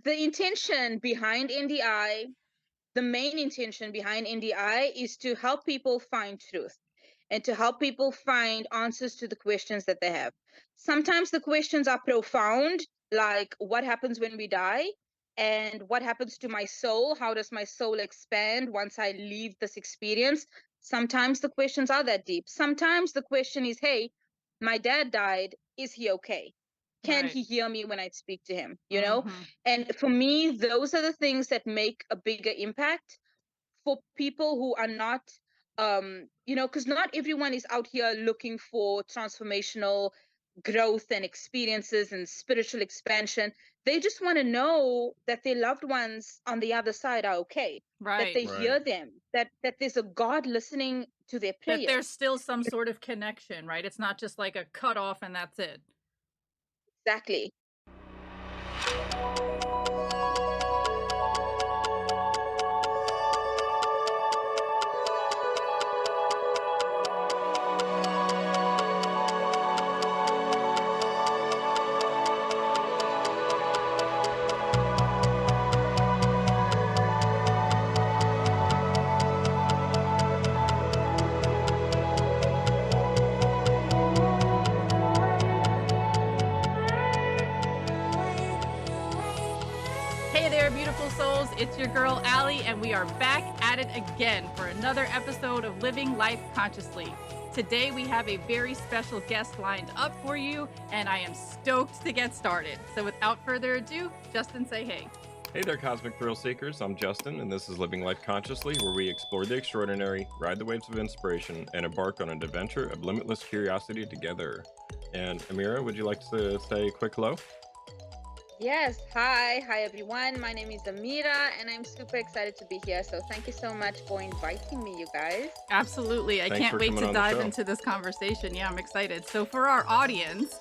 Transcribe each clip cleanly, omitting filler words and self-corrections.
the intention behind NDI, the main intention behind NDI is to help people find truth and to help people find answers to the questions that they have. Sometimes the questions are profound, like what happens when we die? And what happens to my soul? How does my soul expand once I leave this experience? Sometimes the questions are that deep. Sometimes the question is, hey, my dad died. Is he okay? Can Right. he hear me when I speak to him? Mm-hmm. And for me, those are the things that make a bigger impact for people who are not because not everyone is out here looking for transformational growth and experiences and spiritual expansion. They just want to know that their loved ones on the other side are okay, that Right. they Right. hear them, that there's a God listening to their That there's prayers. still some sort of connection, right? It's not just like a cut off and that's it. Exactly. Hey there, beautiful souls. It's your girl, Allie, and we are back at it again for another episode of Living Life Consciously. Today, we have a very special guest lined up for you, and I am stoked to get started. So without further ado, Justin, say hey. Hey there, Cosmic Thrill Seekers. I'm Justin, and this is Living Life Consciously, where we explore the extraordinary, ride the waves of inspiration, and embark on an adventure of limitless curiosity together. And Ameera, would you like to say a quick hello? Yes. Hi everyone. My name is Ameera and I'm super excited to be here. So thank you so much for inviting me, you guys. Absolutely. I Thanks can't for wait coming to on the dive show. into this conversation. Yeah, I'm excited. So, for our audience,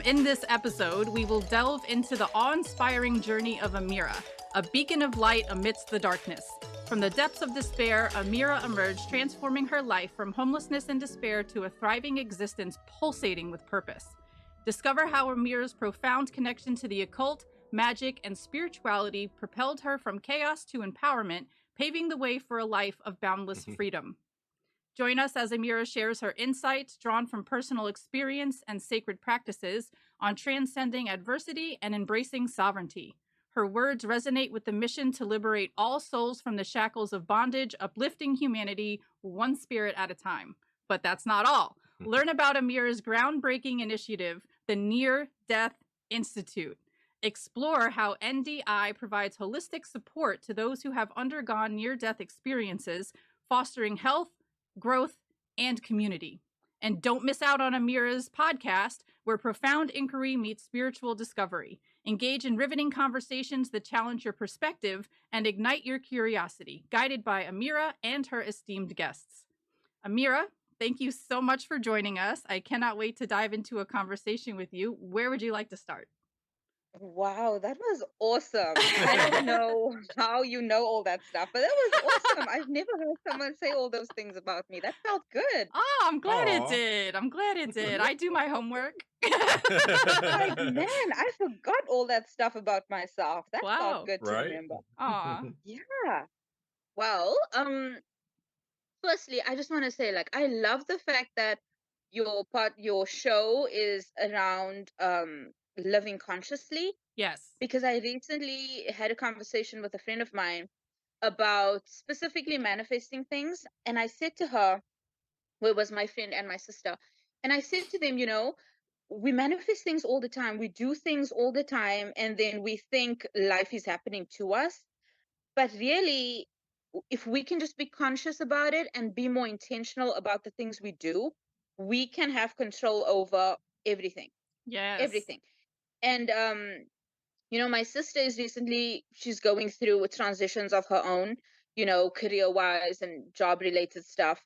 in this episode, we will delve into the awe inspiring journey of Ameera, a beacon of light amidst the darkness. From the depths of despair, Ameera emerged, transforming her life from homelessness and despair to a thriving existence pulsating with purpose. Discover how Ameera's profound connection to the occult, magic, and spirituality propelled her from chaos to empowerment, paving the way for a life of boundless freedom. Join us as Ameera shares her insights drawn from personal experience and sacred practices on transcending adversity and embracing sovereignty. Her words resonate with the mission to liberate all souls from the shackles of bondage, uplifting humanity one spirit at a time. But that's not all. Learn about Ameera's groundbreaking initiative, the Near Death Institute. Explore how NDI provides holistic support to those who have undergone near-death experiences, fostering health, growth, and community. And don't miss out on Ameera's podcast, where profound inquiry meets spiritual discovery. Engage in riveting conversations that challenge your perspective and ignite your curiosity, guided by Ameera and her esteemed guests. Ameera, thank you so much for joining us. I cannot wait to dive into a conversation with you. Where would you like to start? Wow, that was awesome. I don't know how you know all that stuff, but that was awesome. I've never heard someone say all those things about me. That felt good. Oh, I'm glad it Aw. did. I'm glad it did. I do my homework. Like, man, I forgot all that stuff about myself. That felt Wow. good to Right? remember. Aw. Yeah. Well, firstly, I just want to say, like, I love the fact that your show is around living consciously, Yes. because I recently had a conversation with a friend of mine about specifically manifesting things. And I said to her, where was my friend and my sister, and I said to them, we manifest things all the time. We do things all the time, and then we think life is happening to us. But really, if we can just be conscious about it and be more intentional about the things we do, we can have control over everything, Yes. everything. And my sister is recently, she's going through transitions of her own, career wise and job related stuff.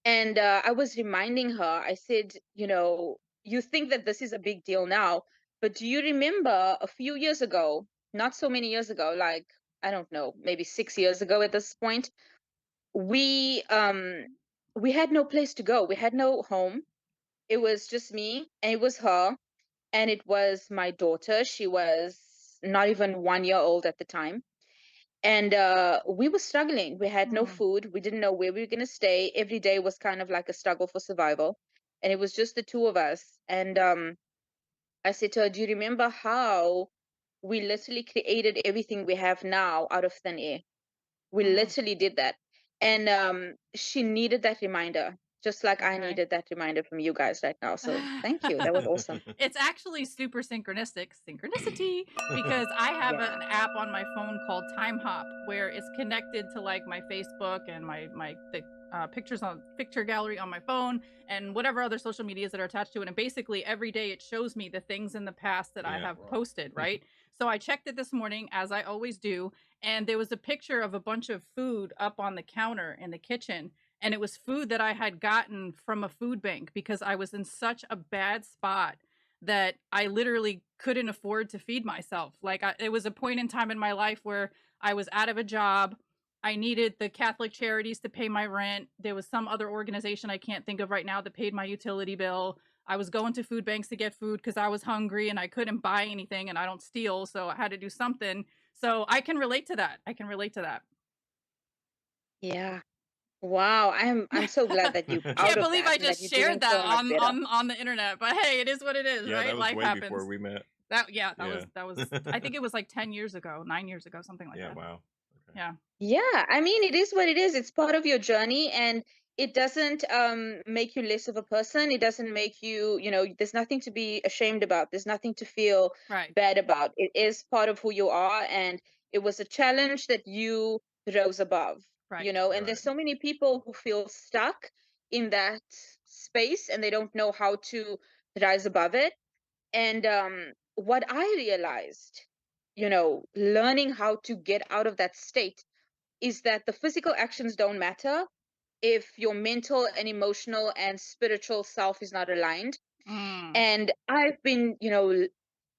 And I was reminding her, I said, you think that this is a big deal now, but do you remember a few years ago, not so many years ago, like, I don't know, maybe 6 years ago at this point, we um we had no place to go. We had no home. It was just me and it was her and it was my daughter. She was not even 1 year old at the time. And we were struggling. We had no Mm. food. We didn't know where we were going to stay. Every day was kind of like a struggle for survival. And it was just the two of us. And I said to her, do you remember how we literally created everything we have now out of thin air? We Mm. literally did that. And she needed that reminder, just like I Okay. needed that reminder from you guys right now. So thank you. That was awesome. It's actually super synchronicity, because I have Yeah. an app on my phone called Time Hop, where it's connected to like my Facebook and my pictures on picture gallery on my phone and whatever other social medias that are attached to it. And basically every day it shows me the things in the past that I Yeah. have posted, right? So I checked it this morning, as I always do, and there was a picture of a bunch of food up on the counter in the kitchen, and it was food that I had gotten from a food bank because I was in such a bad spot that I literally couldn't afford to feed myself. Like it was a point in time in my life where I was out of a job. I needed the Catholic Charities to pay my rent. There was some other organization I can't think of right now that paid my utility bill. I was going to food banks to get food because I was hungry and I couldn't buy anything, and I don't steal, so I had to do something. So I can relate to that. I can relate to that. Yeah. Wow. I'm so glad that you out Can't of believe that I and that just you're shared doing that so much better. on the internet. But hey, it is what it is, Yeah, that right? was Life way before happens. we met. That yeah, Yeah. that was I think it was like 10 years ago, 9 years ago, something like Yeah, that. wow. Okay. Yeah. Yeah, I mean, it is what it is. It's part of your journey, and it doesn't make you less of a person. It doesn't make you, there's nothing to be ashamed about. There's nothing to feel Right. bad about. It is part of who you are, and it was a challenge that you rose above, Right. and Right. there's so many people who feel stuck in that space and they don't know how to rise above it. And what I realized, learning how to get out of that state is that the physical actions don't matter if your mental and emotional and spiritual self is not aligned. Mm. And I've been,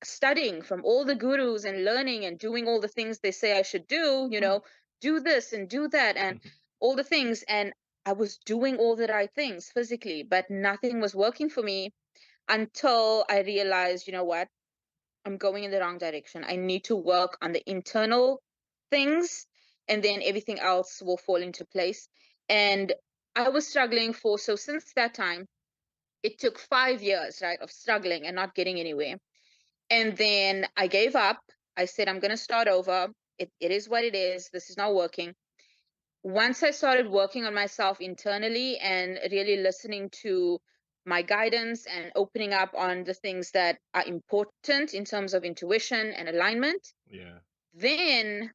studying from all the gurus and learning and doing all the things they say I should do, Mm. do this and do that and all the things. And I was doing all the right things physically, but nothing was working for me until I realized, you know what? I'm going in the wrong direction. I need to work on the internal things, and then everything else will fall into place. And I was struggling so since that time, it took 5 years, right, of struggling and not getting anywhere. And then I gave up. I said, I'm going to start over. It is what it is. This is not working. Once I started working on myself internally and really listening to my guidance and opening up on the things that are important in terms of intuition and alignment, Yeah. then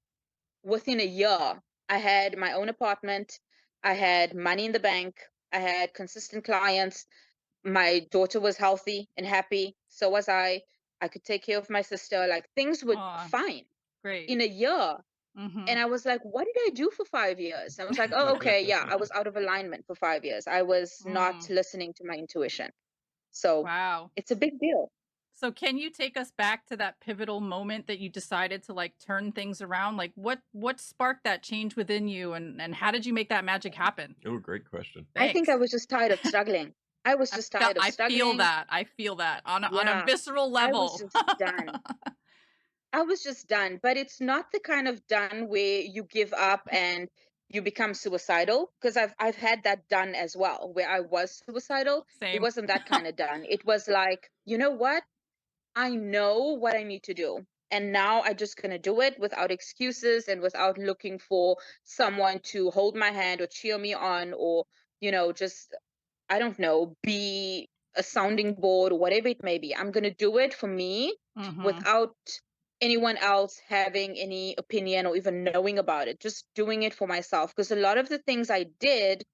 within a year, I had my own apartment. I had money in the bank. I had consistent clients. My daughter was healthy and happy. So was I. I could take care of my sister. Like things were Aw, fine great. in a year. Mhm. And I was like, what did I do for 5 years? I was like, oh, okay, yeah, I was out of alignment for 5 years. I was not Mm. listening to my intuition. So Wow. it's a big deal. So can you take us back to that pivotal moment that you decided to like turn things around? Like what sparked that change within you, and how did you make that magic happen? Oh, great question. I think Thanks. I was just tired of struggling. I was just tired of I feel struggling. that. I feel that on a Yeah, visceral I was level. just done. I was just done. But it's not the kind of done where you give up and you become suicidal. Because I've had that done as well, where I was suicidal. It Same. wasn't that kind of done. It was like, you know what? I know what I need to do. And now I'm just going to do it without excuses and without looking for someone to hold my hand or cheer me on or, just, I don't know, be a sounding board or whatever it may be. I'm going to do it for me Mhm. without anyone else having any opinion or even knowing about it. Just doing it for myself. Because a lot of the things I did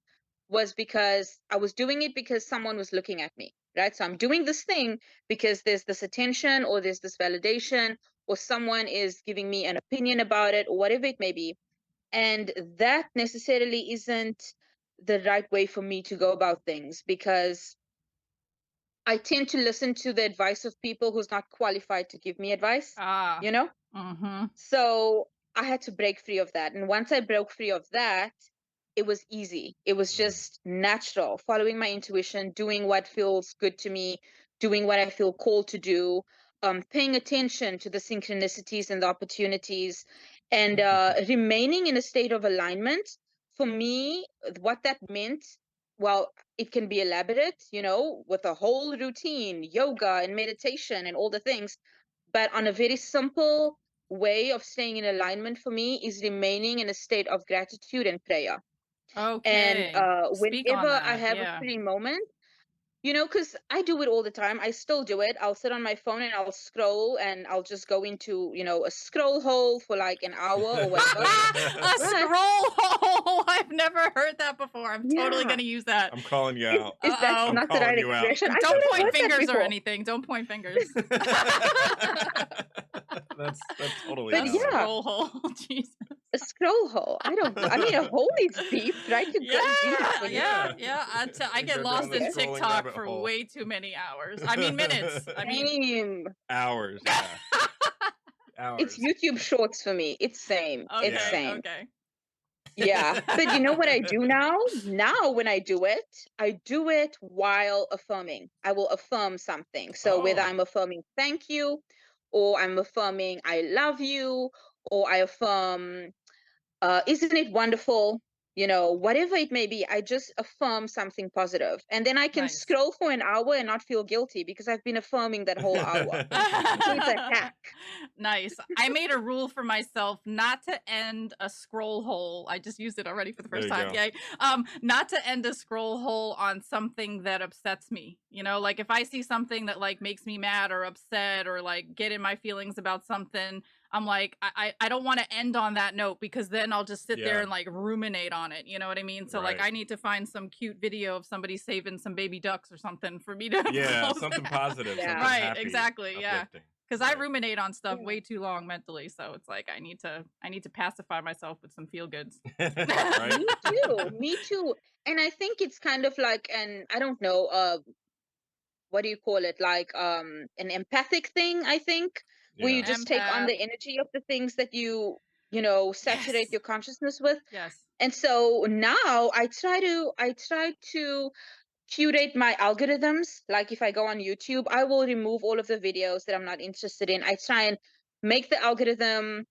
was because I was doing it because someone was looking at me, right? So I'm doing this thing because there's this attention or there's this validation or someone is giving me an opinion about it or whatever it may be. And that necessarily isn't the right way for me to go about things because I tend to listen to the advice of people who's not qualified to give me advice, Ah. you know? Mhm. So I had to break free of that. And once I broke free of that, it was easy. It was Mm. just natural, following my intuition, doing what feels good to me, doing what I feel called to do. paying attention to the synchronicities and the opportunities, and remaining in a state of alignment. For me, what that meant, well, it can be elaborate, with a whole routine, yoga and meditation and all the things. But on a very simple way of staying in alignment for me is remaining in a state of gratitude and prayer. And Okay. Speak on whenever I that. have a Yeah. free moment, because I do it all the time. I still do it. I'll sit on my phone and I'll scroll and I'll just go into, a scroll hole for like an hour or whatever. A But scroll hole. I've never heard that before. I'm totally yeah, going to use that. I'm calling you is, out. is that Uh-oh. I'm not the right calling you out. expression? I Don't thought I've point heard that fingers or before. anything. Don't point fingers. That's totally But A valid. yeah, scroll hole. Jesus. a scroll hole. I don't know. I mean, a hole is deep, right? You go deep. Yeah, When you, yeah. I You get go down lost the in okay. scrolling TikTok rabbit for hole. way too many hours. I mean, minutes. I mean, Same. Hours, yeah. It's Hours. YouTube Shorts for me. It's same. It's Yeah. same. okay. Yeah. But you know what I do now? Now, when I do it while affirming. I will affirm something. So whether Oh, I'm affirming thank you, or I'm affirming I love you, or I affirm isn't it wonderful? Whatever it may be, I just affirm something positive. And then I can Nice. scroll for an hour and not feel guilty because I've been affirming that whole hour. So it's a hack. Nice. I made a rule for myself not to end a scroll hole. I just used it already for the there first you time. go. Yay. Not to end a scroll hole on something that upsets me. Like if I see something that like makes me mad or upset or like get in my feelings about something, I'm like, I don't want to end on that note because then I'll just sit there Yeah. and like ruminate on it. You know what I mean? So like Right. I need to find some cute video of somebody saving some baby ducks or something for me to Yeah, post something it. positive, Yeah. something Right, happy, exactly. Yeah. uplifting. Because I Right. ruminate on stuff Yeah. way too long mentally, so it's like I need to pacify myself with some feel goods. Right? Me too. Me too. And I think it's kind of like I don't know, what do you call it? Like an empathic thing, I think, where you Yeah. just take on Empath. the energy of the things that you saturate Yes. your consciousness with. Yes. And so now I try to curate my algorithms. Like if I go on YouTube, I will remove all of the videos that I'm not interested in. I try and make the algorithm,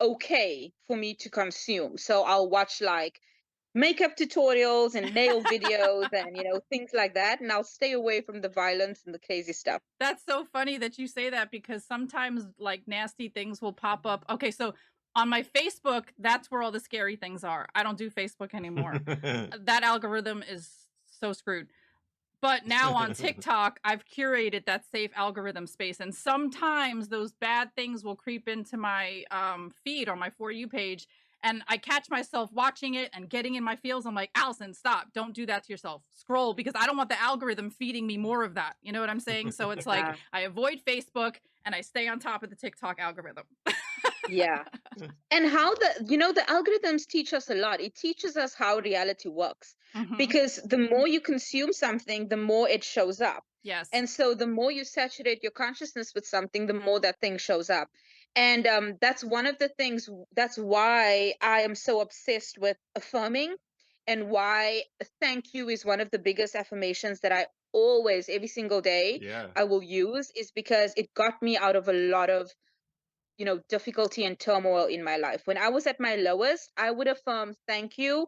okay for me to consume. So I'll watch like makeup tutorials and nail videos and things like that, and I'll stay away from the violence and the crazy stuff. That's so funny that you say that because sometimes like nasty things will pop up. Okay, so on my Facebook, that's where all the scary things are. I don't do Facebook anymore. That algorithm is so screwed. But now on TikTok, I've curated that safe algorithm space. And sometimes those bad things will creep into my feed or my For You page. And I catch myself watching it and getting in my feels. I'm like, Allison, stop. Don't do that to yourself. Scroll because I don't want the algorithm feeding me more of that. You know what I'm saying? So it's like Yeah. I avoid Facebook and I stay on top of the TikTok algorithm. Yeah. And how the algorithms teach us a lot. It teaches us how reality works, Mhm. because the more you consume something, the more it shows up. Yes. And so the more you saturate your consciousness with something, the more that thing shows up. And that's one of the things, that's why I am so obsessed with affirming, and why thank you is one of the biggest affirmations that I always, every single day, Yeah. I will use, is because it got me out of a lot of difficulty and turmoil in my life. When I was at my lowest, I would affirm thank you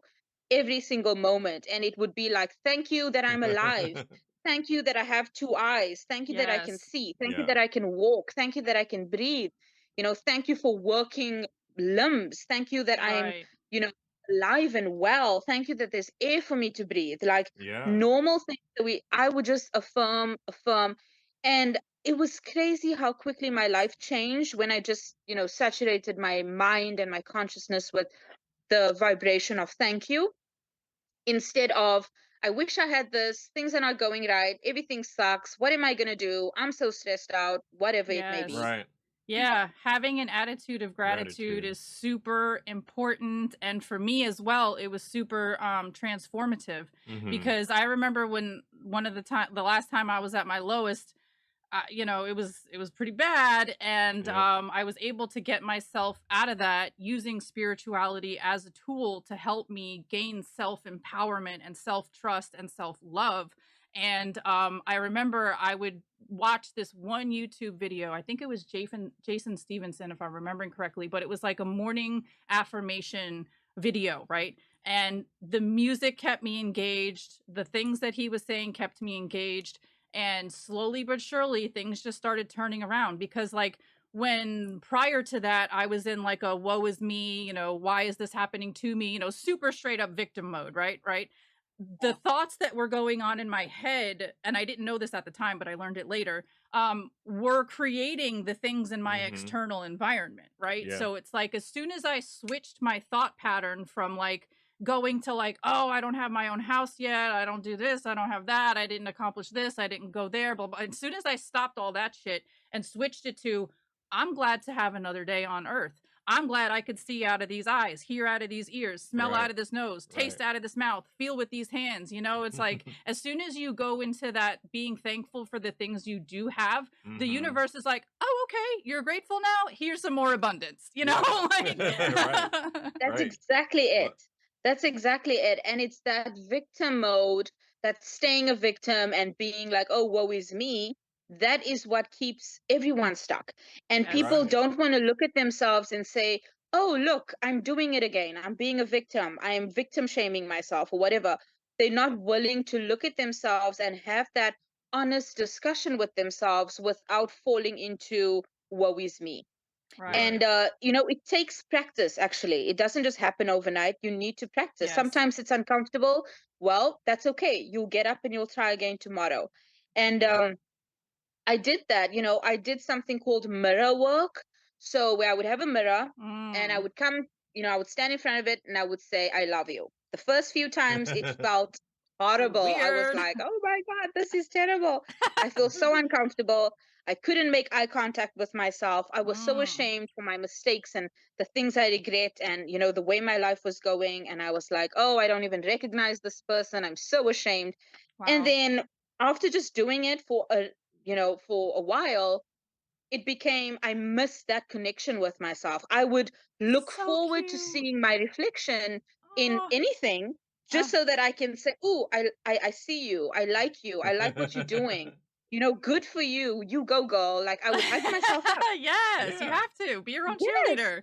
every single moment. And it would be like, thank you that I'm alive. Thank you that I have two eyes. Thank you that I can Yes. see. Thank you Yeah. that I can walk. Thank you that I can breathe. Thank you for working limbs. Thank you that I'm, Right. alive and well. Thank you that there's air for me to breathe. Like Yeah. normal things that I would just affirm. And it was crazy how quickly my life changed when I just, saturated my mind and my consciousness with the vibration of thank you, instead of I wish I had this, things are not going right, everything sucks, what am I going to do? I'm so stressed out, whatever it may Yes. be. Right. Yeah, having an attitude of gratitude Gratitude. is super important. And for me as well, it was super transformative Mhm. because I remember when the last time I was at my lowest, it was pretty bad. And Yep. I was able to get myself out of that using spirituality as a tool to help me gain self-empowerment and self-trust and self-love. And I remember I would watch this one YouTube video. I think it was Jason Stevenson, if I'm remembering correctly, but it was like a morning affirmation video, right? And the music kept me engaged. The things that he was saying kept me engaged. And slowly but surely, things just started turning around because, like, when prior to that, I was in like a woe is me, why is this happening to me? Super straight up victim mode, right? Right. The thoughts that were going on in my head, and I didn't know this at the time, but I learned it later, were creating the things in my Mm-hmm. external environment, right? Yeah. So it's like as soon as I switched my thought pattern from like going to like, oh, I don't have my own house yet, I don't do this, I don't have that, I didn't accomplish this, I didn't go there, blah, blah. As soon as I stopped all that shit and switched it to, I'm glad to have another day on earth. I'm glad I could see out of these eyes, hear out of these ears, smell Right. out of this nose, taste Right. out of this mouth, feel with these hands. It's like as soon as you go into that being thankful for the things you do have, the Mm-hmm. universe is like, oh, okay, you're grateful now. Here's some more abundance, Yeah. like Right. That's Right. exactly Well, it. That's exactly it. And it's that victim mode, that staying a victim and being like, oh, woe is me. That is what keeps everyone stuck. And Yes. people Right. don't want to look at themselves and say, oh, look, I'm doing it again. I'm being a victim. I am victim shaming myself or whatever. They're not willing to look at themselves and have that honest discussion with themselves without falling into woe is me. Right. And it takes practice. Actually, it doesn't just happen overnight. You need to practice. Yes. Sometimes it's uncomfortable. Well, that's okay. You'll get up and you'll try again tomorrow. And I did that. I did something called mirror work. So where I would have a mirror and I Mm. would come, I would stand in front of it and I would say, I love you. The first few times it felt horrible. I was Weird. like, oh my God, this is terrible. I feel so uncomfortable. I couldn't make eye contact with myself. I was so Mm. ashamed for my mistakes and the things I regret and, the way my life was going. And I was like, oh, I don't even recognize this person. I'm so ashamed. And Wow. then after just doing it for a while, it became, I missed that connection with myself. I would look So forward to cute. seeing my reflection in Oh. anything just so that I can say, oh, I see you. I like you. I like what you're doing. Good for you. You go, girl. Like I would hype myself up. Yes, you Yeah. have to be your own Yes. cheerleader.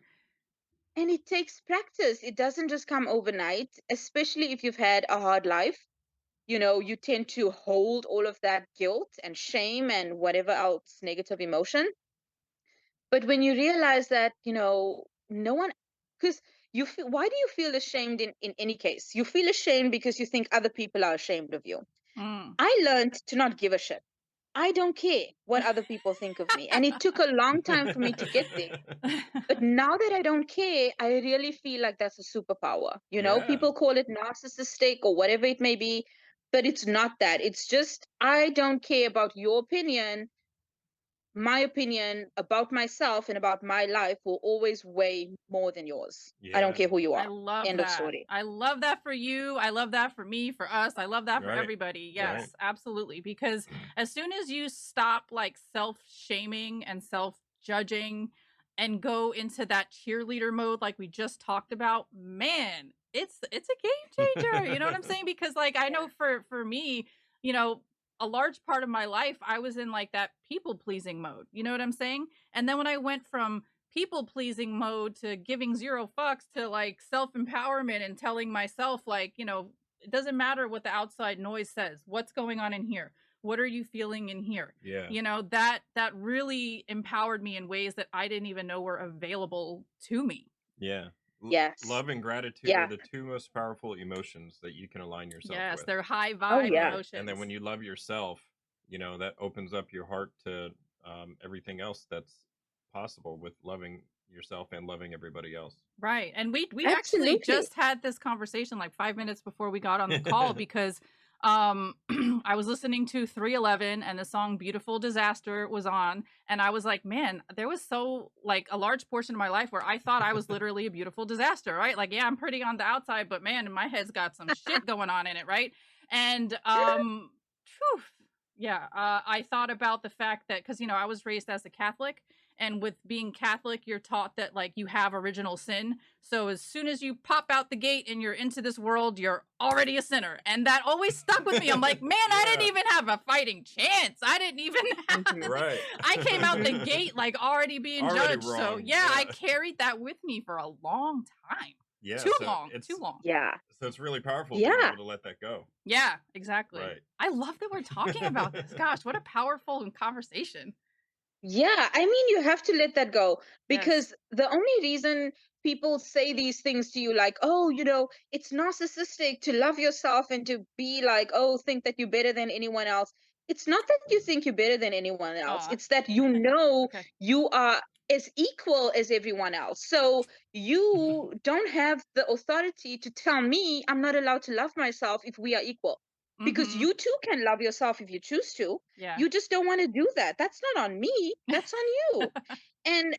And it takes practice. It doesn't just come overnight, especially if you've had a hard life. You tend to hold all of that guilt and shame and whatever else negative emotion. But when you realize that, no one, because why do you feel ashamed in any case? You feel ashamed because you think other people are ashamed of you. Mm. I learned to not give a shit. I don't care what other people think of me. And it took a long time for me to get there. But now that I don't care, I really feel like that's a superpower. Yeah. People call it narcissistic or whatever it may be, but it's not that. It's just, I don't care about your opinion. My opinion about myself and about my life will always weigh more than yours. I don't Yeah. care who you I are. love End of that. story. I love that for you. I love that for me, for us. I love that for Right. everybody. Right. Yes, absolutely. Because as soon as you stop like self-shaming and self-judging and go into that cheerleader mode like we just talked about, man, it's a game changer. You know what I'm saying? Because like I Yeah. know for me, you know, a large part of my life I was in like that people pleasing mode. You know what I'm saying? And then when I went from people pleasing mode to giving zero fucks to like self empowerment and telling myself, like, it doesn't matter what the outside noise says. What's going on in here? What are you feeling in here? Yeah. That really empowered me in ways that I didn't even know were available to me. Yeah. Yes. Love and gratitude are Yeah. the two most powerful emotions that you can align yourself Yes, with. they're high Oh, vibe yeah. emotions. And then when you love yourself, that opens up your heart to everything else that's possible with loving yourself and loving everybody else. Right. And we actually Absolutely. just had this conversation like 5 minutes before we got on the call because I was listening to 311 and the song Beautiful Disaster was on and I was like, man, there was so like a large portion of my life where I thought I was literally a beautiful disaster, right? Like, yeah, I'm pretty on the outside, but man, my head's got some shit going on in it, right? And phew, yeah, I thought about the fact that because I was raised as a Catholic. And with being Catholic, you're taught that like you have original sin. So as soon as you pop out the gate and you're into this world, you're already a sinner. And that always stuck with me. I'm like, man, I didn't even have a fighting chance. I didn't even have, Right. I came out the gate like already being Already judged. So wrong. yeah, I Yeah. carried that with me for a long time. Yeah. Too so long. It's, Too long. Yeah. So it's really powerful being Yeah. able to let that go. Yeah, exactly. Right. I love that we're talking about this. Gosh, what a powerful conversation. Yeah, I mean, you have to let that go, Yes. because the only reason people say these things to you, like, oh, it's narcissistic to love yourself and to be like, oh, think that you're better than anyone else. It's not that you think you're better than anyone else. Aw. It's that you know Okay. you are as equal as everyone else. So you don't have the authority to tell me I'm not allowed to love myself if we are equal. Because Mhm. you too can love yourself if you choose to. Yeah. You just don't want to do that. That's not on me. That's on you. And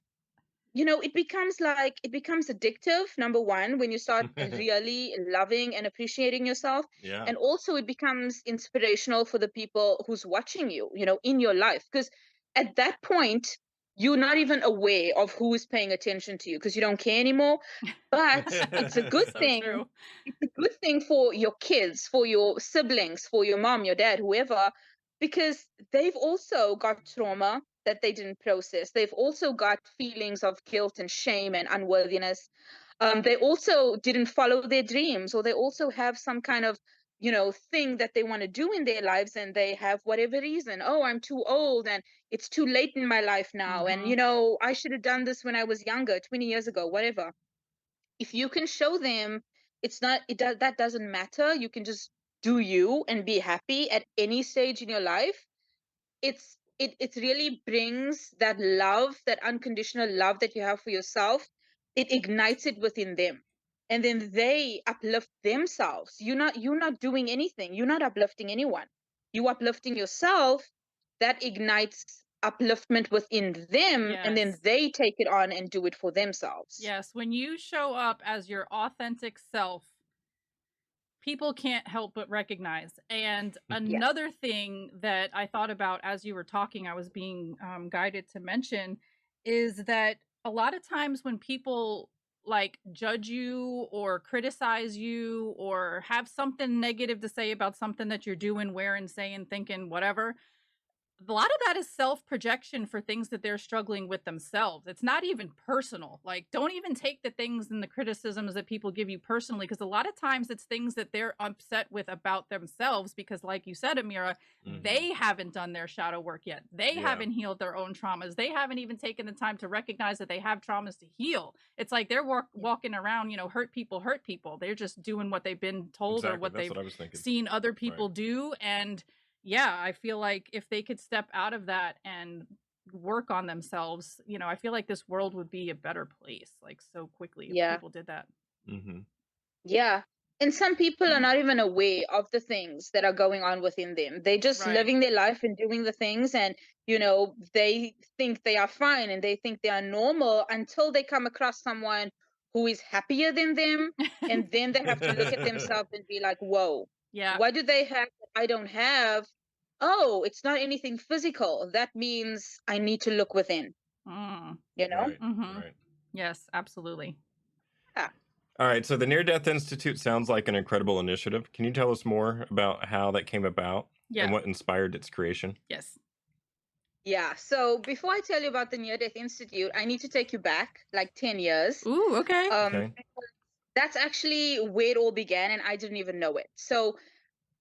it becomes addictive, number one, when you start really loving and appreciating yourself. Yeah. And also it becomes inspirational for the people who's watching you, in your life. Because at that point, you're not even aware of who is paying attention to you because you don't care anymore. But it's a good So thing. true. It's a good thing for your kids, for your siblings, for your mom, your dad, whoever, because they've also got trauma that they didn't process. They've also got feelings of guilt and shame and unworthiness. They also didn't follow their dreams, or they also have some kind of, thing that they want to do in their lives, and they have whatever reason. Oh, I'm too old, and it's too late in my life now, and I should have done this when I was younger, 20 years ago, whatever. If you can show them, that doesn't matter. You can just do you and be happy at any stage in your life. It really brings that love, that unconditional love that you have for yourself. It ignites it within them, and then they uplift themselves. You're not doing anything. You're not uplifting anyone. You uplifting yourself. That ignites upliftment within them, and then Yes. they take it on and do it for themselves. Yes. When you show up as your authentic self, people can't help but recognize. And Yeah. another thing that I thought about as you were talking, I was being guided to mention, is that a lot of times when people like judge you or criticize you or have something negative to say about something that you're doing, wearing, saying, thinking, whatever, a lot of that is self-projection for things that they're struggling with themselves. It's not even personal. Like, don't even take the things and the criticisms that people give you personally, because a lot of times it's things that they're upset with about themselves because, like you said, Ameera, they haven't done their shadow work yet. They haven't healed their own traumas. They haven't even taken the time to recognize that they have traumas to heal. It's like they're walking around, hurt people. They're just doing what they've been told or what That's they've what I was thinking. seen other people do. And yeah, I feel like if they could step out of that and work on themselves, I feel like this world would be a better place like so quickly if Yeah. people did that. Yeah. And some people are not even aware of the things that are going on within them. They're just Right. living their life and doing the things, and they think they are fine and they think they are normal until they come across someone who is happier than them, and then they have to look at themselves and be like, whoa, Yeah. what do they have that I don't have? Oh, it's not anything physical. That means I need to look within. Right. Right. Yes, absolutely. Yeah. All right. So the Near Death Institute sounds like an incredible initiative. Can you tell us more about how that came about and what inspired its creation? Yes. Yeah. So before I tell you about the Near Death Institute, I need to take you back like 10 years. Ooh, okay. Okay. That's actually where it all began, and I didn't even know it. So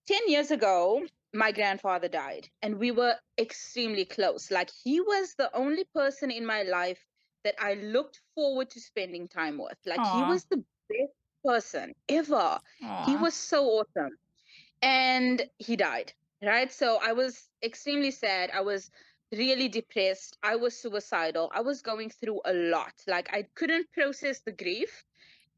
10 years ago, my grandfather died, and we were extremely close. Like, he was the only person in my life that I looked forward to spending time with. Like, he Aw. was the best person ever. He Aw. was so awesome. And he died, right? So I was extremely sad. I was really depressed. I was suicidal. I was going through a lot. Like, I couldn't process the grief,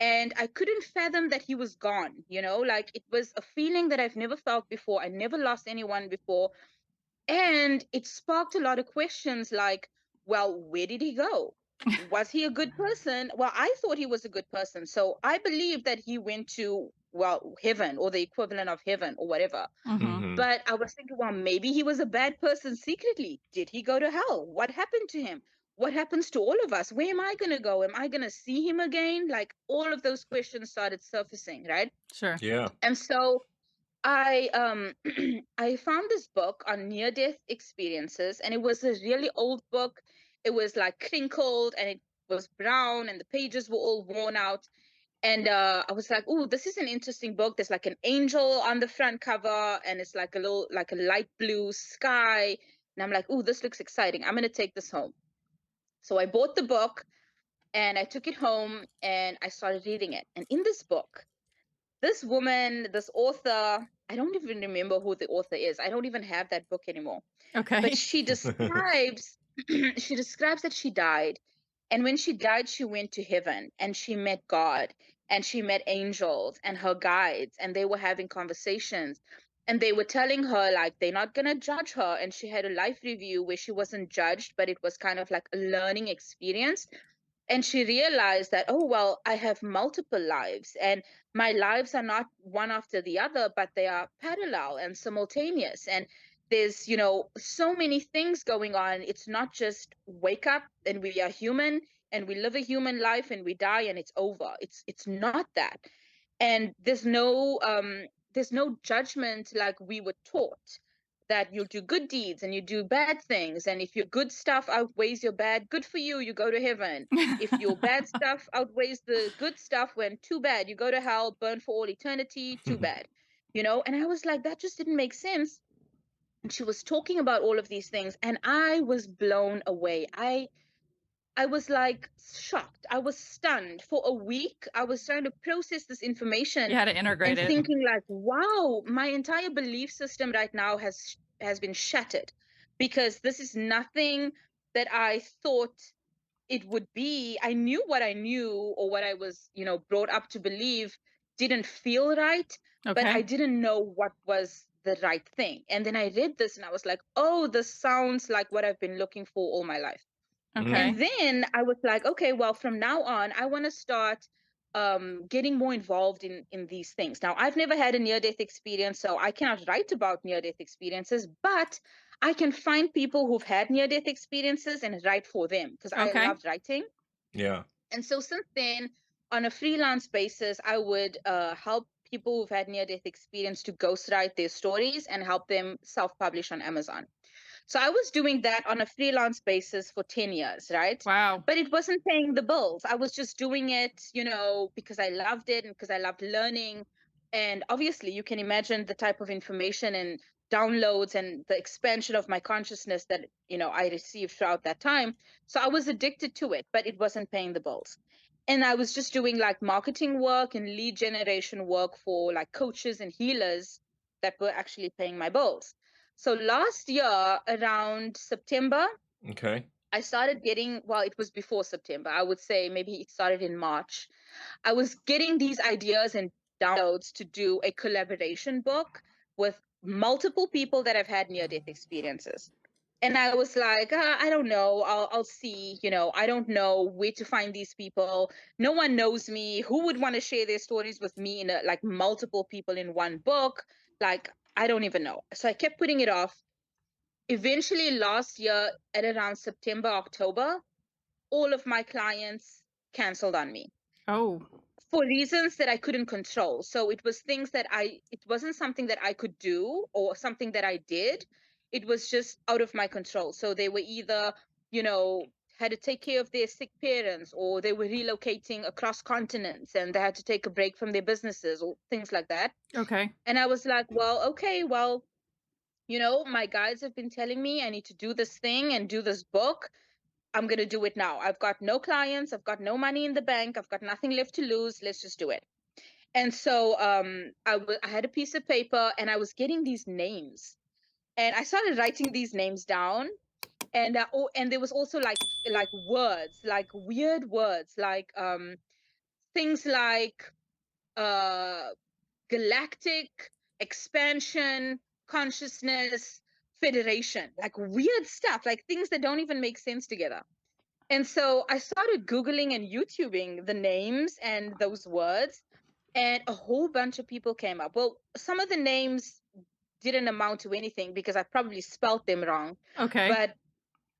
and I couldn't fathom that he was gone. Like, it was a feeling that I've never felt before. I never lost anyone before. And it sparked a lot of questions like, well, where did he go? Was he a good person? Well, I thought he was a good person. So I believe that he went to, well, heaven, or the equivalent of heaven, or whatever. But I was thinking, well, maybe he was a bad person secretly. Did he go to hell? What happened to him? what happens to all of us? Where am I going to go? Am I going to see him again? Like all of those questions started surfacing, right? Sure. Yeah. And so I I found this book on near death experiences, and it was a really old book. It was like crinkled and it was brown and the pages were all worn out. And I was like, oh, this is an interesting book. There's like an angel on the front cover, and it's like a little, like a light blue sky. And I'm like, oh, this looks exciting. I'm going to take this home. So I bought the book and I took it home and I started reading it. And in this book, this woman, this author, I don't even remember who the author is. I don't even have that book anymore. Okay. But she describes she describes that she died, and when she died she went to heaven and she met God and she met angels and her guides, and they were having conversations, and they were telling her like they're not going to judge her, and she had a life review where she wasn't judged, but it was kind of like a learning experience. And she realized that, oh well, I have multiple lives, and my lives are not one after the other, but they are parallel and simultaneous, and there's, you know, so many things going on. It's not just wake up and we are human and we live a human life and we die and it's over. It's not that. And there's no judgment like we were taught, that you do good deeds and you do bad things, and if your good stuff outweighs your bad, good for you, you go to heaven. If your bad stuff outweighs the good stuff, when too bad, you go to hell, burn for all eternity, too bad. You know, and I was like, that just didn't make sense. And she was talking about all of these things and I was blown away. I was like shocked. I was stunned. For a week, I was trying to process this information You had to integrate and it. thinking like, wow, my entire belief system right now has been shattered, because this is nothing that I thought it would be. I knew what I knew, or what I was, you know, brought up to believe didn't feel right, but I Okay. didn't know what was the right thing. And then I read this and I was like, oh, this sounds like what I've been looking for all my life. Okay. And then I was like, okay, well, from now on, I want to start getting more involved in these things. Now, I've never had a near-death experience, so I cannot write about near-death experiences, but I can find people who've had near-death experiences and write for them, because I Okay. loved writing. Yeah. And so since then, on a freelance basis, I would help people who've had near-death experience to ghostwrite their stories and help them self-publish on Amazon. So I was doing that on a freelance basis for 10 years, right? Wow. But it wasn't paying the bills. I was just doing it, you know, because I loved it and because I loved learning. And obviously, you can imagine the type of information and downloads and the expansion of my consciousness that, you know, I received throughout that time. So I was addicted to it, but it wasn't paying the bills. And I was just doing like marketing work and lead generation work for like coaches and healers that were actually paying my bills. So last year, around September, Okay. I started getting, well, it was before September. I would say maybe it started in March. I was getting these ideas and downloads to do a collaboration book with multiple people that have had near-death experiences. And I was like, I don't know. I'll see. You know, I don't know where to find these people. No one knows me. Who would want to share their stories with me in like multiple people in one book? Like, I don't even know. So I kept putting it off. Eventually, last year at around September, October, all of my clients canceled on me Oh. for reasons that I couldn't control. So it was things that it wasn't something that I could do or something that I did. It was just out of my control. So they were either, you know, had to take care of their sick parents, or they were relocating across continents and they had to take a break from their businesses or things like that. Okay. And I was like, well, okay, well, you know, my guides have been telling me I need to do this thing and do this book. I'm going to do it now. I've got no clients. I've got no money in the bank. I've got nothing left to lose. Let's just do it. And so I had a piece of paper and I was getting these names, and I started writing these names down. And and there was also like words, like weird words, like things like uh galactic, expansion, consciousness, federation, like weird stuff, like things that don't even make sense together. And so I started Googling and YouTubing the names and those words, and a whole bunch of people came up. Well, some of the names didn't amount to anything because I probably spelt them wrong. Okay. But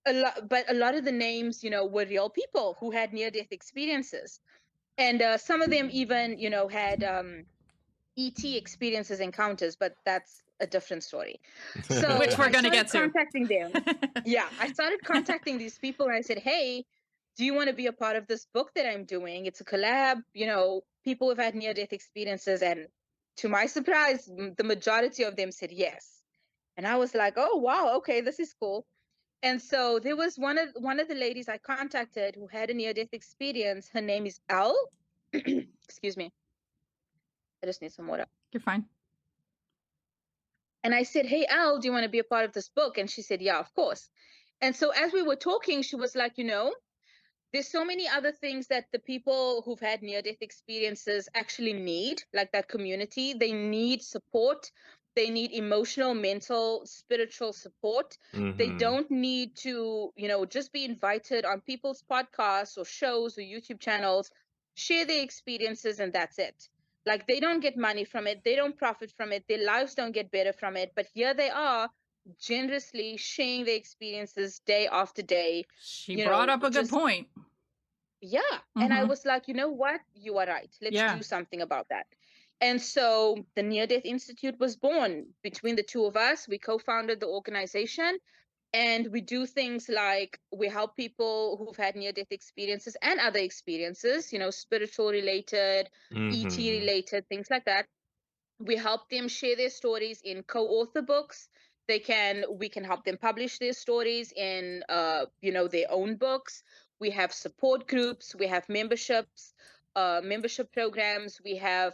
a lot of the names, were real people who had near-death experiences, and some of them even, had ET experiences, encounters, but that's a different story. So Which we're I going to started get to. contacting them. Yeah, I started contacting these people, and I said, hey, do you want to be a part of this book that I'm doing? It's a collab, people who've had near-death experiences, and to my surprise, the majority of them said yes. And I was like, oh wow, okay, this is cool. And so there was one of the ladies I contacted who had a near-death experience. Her name is Elle. Excuse me. I just need some water. You're fine. And I said, hey, Elle, do you want to be a part of this book? And she said, yeah, of course. And so as we were talking, she was like, there's so many other things that the people who've had near-death experiences actually need, like that community. They need support. They need emotional, mental, spiritual support. They don't need to, just be invited on people's podcasts or shows or YouTube channels, share their experiences, and that's it. Like, they don't get money from it. They don't profit from it. Their lives don't get better from it. But here they are, generously sharing their experiences day after day. She brought up a good point. Yeah. And I was like, you know what? You are right. Let's do something about that. And so the Near Death Institute was born. Between the two of us, we co-founded the organization, and we do things like we help people who've had near-death experiences and other experiences, spiritual related, ET related, things like that. We help them share their stories in co-author books. We can help them publish their stories in their own books. We have support groups, we have membership programs, we have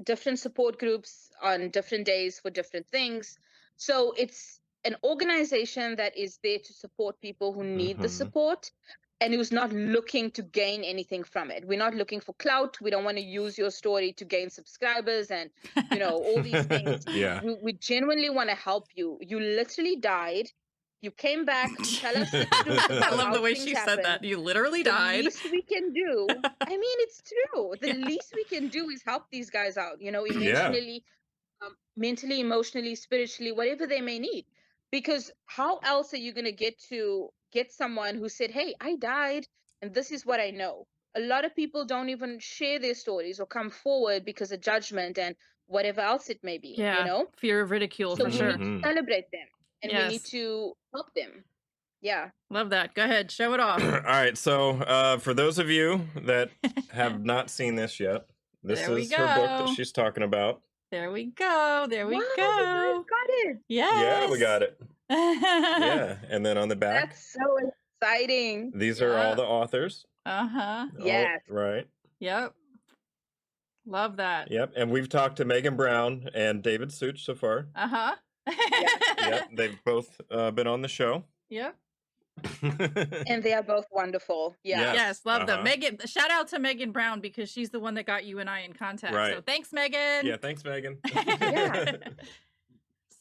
different support groups on different days for different things. So it's an organization that is there to support people who need the support, and who's not looking to gain anything from it. We're not looking for clout. We don't want to use your story to gain subscribers and all these things. Yeah. We genuinely want to help you. You literally died. You came back to tell us the truth about I love how the way things she happened. said that. You literally The died. least we can do, I mean, it's true. The least we can do is help these guys out, emotionally, mentally, emotionally, spiritually, whatever they may need. Because how else are you going to get someone who said, hey, I died and this is what I know? A lot of people don't even share their stories or come forward because of judgment and whatever else it may be, fear of ridicule, So for we sure. need to celebrate them, and we need to help them. Yeah. Love that. Go ahead, show it off. All right, so for those of you that have not seen this yet, this is her book that she's talking about. There we go. There we go. You got it. Yes. Yeah, we got it. Yeah, and then on the back, that's so exciting. These are all the authors. Yes. Right. Yep. Love that. Yep, and we've talked to Megan Brown and David Such so far. Yep, they've both been on the show. Yep. And they are both wonderful. Yeah. Yes, love them. Megan, shout out to Megan Brown, because she's the one that got you and I in contact. Right. So thanks, Megan. Yeah, thanks, Megan.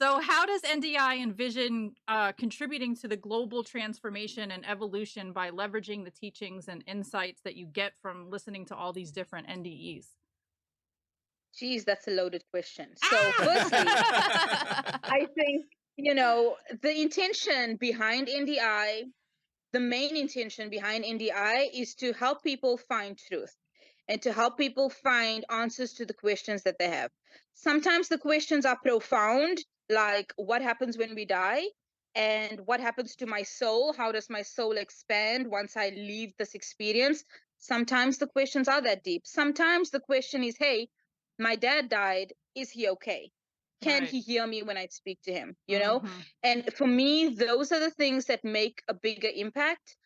So how does NDI envision contributing to the global transformation and evolution by leveraging the teachings and insights that you get from listening to all these different NDEs? Geez, that's a loaded question. So firstly, I think, the intention behind NDI, the main intention behind NDI is to help people find truth and to help people find answers to the questions that they have. Sometimes the questions are profound, like what happens when we die? And what happens to my soul? How does my soul expand once I leave this experience? Sometimes the questions are that deep. Sometimes the question is, hey, my dad died. Is he okay? Can he hear me when I speak to him? And for me, those are the things that make a bigger impact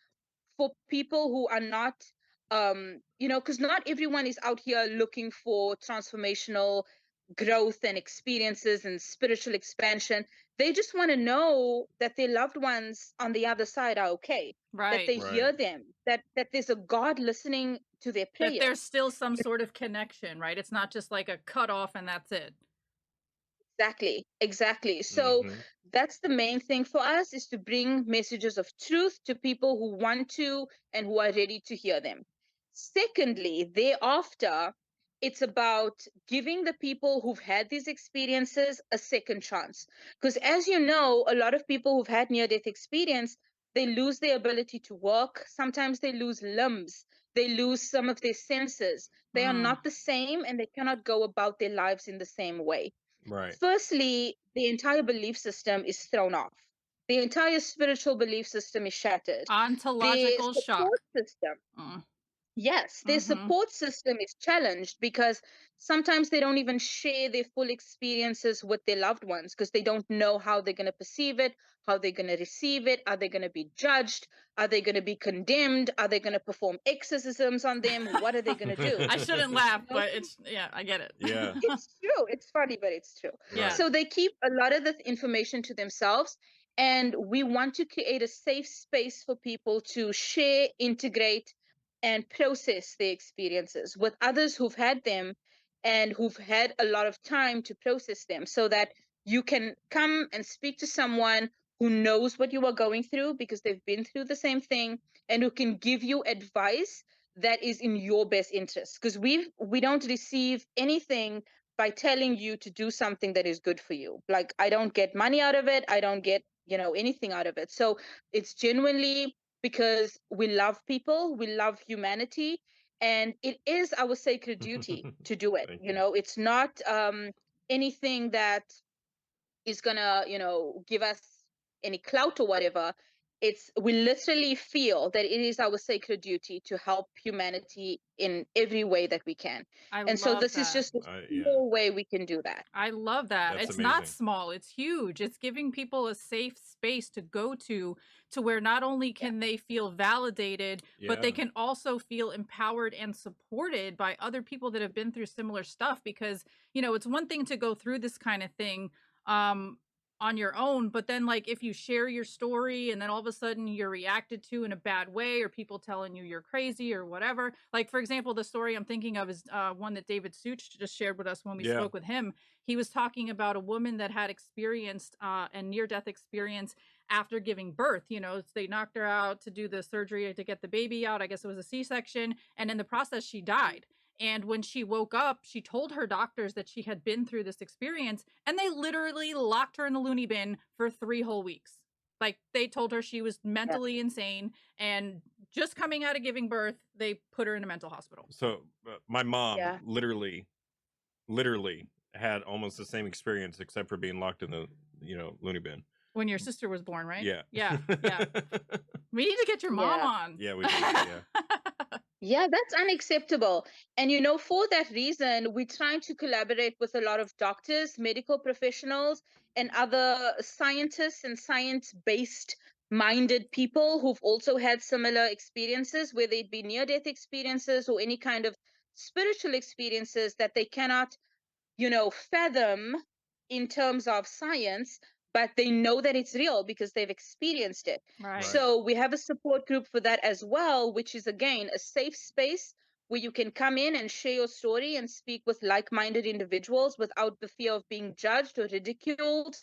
for people who are not, because not everyone is out here looking for transformational growth and experiences and spiritual expansion. They just want to know that their loved ones on the other side are okay, that they hear them, that there's a God listening to their prayers. That there's still some sort of connection, right? It's not just like a cutoff and that's it. Exactly. So that's the main thing for us, is to bring messages of truth to people who want to and who are ready to hear them. Secondly, thereafter, it's about giving the people who've had these experiences a second chance. Because as you know, a lot of people who've had near-death experience, they lose their ability to walk. Sometimes they lose limbs. They lose some of their senses. They are Mm. not the same, and they cannot go about their lives in the same way. Right. Firstly, the entire belief system is thrown off. The entire spiritual belief system is shattered. Their Ontological support shock. system, Mm. yes, their Mm-hmm. support system is challenged because sometimes they don't even share their full experiences with their loved ones because they don't know how they're going to perceive it, how they're going to receive it. Are they going to be judged? Are they going to be condemned? Are they going to perform exorcisms on them? What are they going to do? I shouldn't laugh, You know? but it's, yeah, I get it. Yeah. It's true. It's funny, but it's true. Yeah. So they keep a lot of the information to themselves. And we want to create a safe space for people to share, integrate, and process their experiences with others who've had them and who've had a lot of time to process them so that you can come and speak to someone who knows what you are going through because they've been through the same thing and who can give you advice that is in your best interest, because we don't receive anything by telling you to do something that is good for you. Like, I don't get money out of it, I don't get, you know, anything out of it. So it's genuinely because we love people, we love humanity, and it is our sacred duty to do it. Thank You you. know, it's not anything that is gonna, you know, give us any clout or whatever. It's, we literally feel that it is our sacred duty to help humanity in every way that we can. I And so love this is that. just a Yeah. small way we can do that. I love that. That's It's not amazing. small, it's huge. It's giving people a safe space to go to where not only Yeah. can they feel validated, but they Yeah. can also feel empowered and supported by other people that have been through similar stuff. Because, you know, it's one thing to go through this kind of thing on your own, but then, like, if you share your story and then all of a sudden you're reacted to in a bad way, or people telling you you're crazy or whatever. Like, for example, the story I'm thinking of is one that David Such just shared with us when we Yeah. spoke with him. He was talking about a woman that had experienced a near-death experience after giving birth. You know, they knocked her out to do the surgery to get the baby out. I guess it was a C-section, and in the process she died. And when she woke up, she told her doctors that she had been through this experience, and they literally locked her in the loony bin for 3 whole weeks. Like, they told her she was mentally insane, and just coming out of giving birth, they put her in a mental hospital. So my mom Yeah. literally had almost the same experience, except for being locked in the, you know, loony bin. When your sister was born, right? Yeah. Yeah. Yeah. We need to get your mom Yeah. on. Yeah, we do. Yeah. Yeah, that's unacceptable. And you know, for that reason, we're trying to collaborate with a lot of doctors, medical professionals, and other scientists and science-based minded people who've also had similar experiences, whether it be near-death experiences or any kind of spiritual experiences that they cannot, you know, fathom in terms of science, but they know that it's real because they've experienced it. Right. Right. So we have a support group for that as well, which is again a safe space where you can come in and share your story and speak with like-minded individuals without the fear of being judged or ridiculed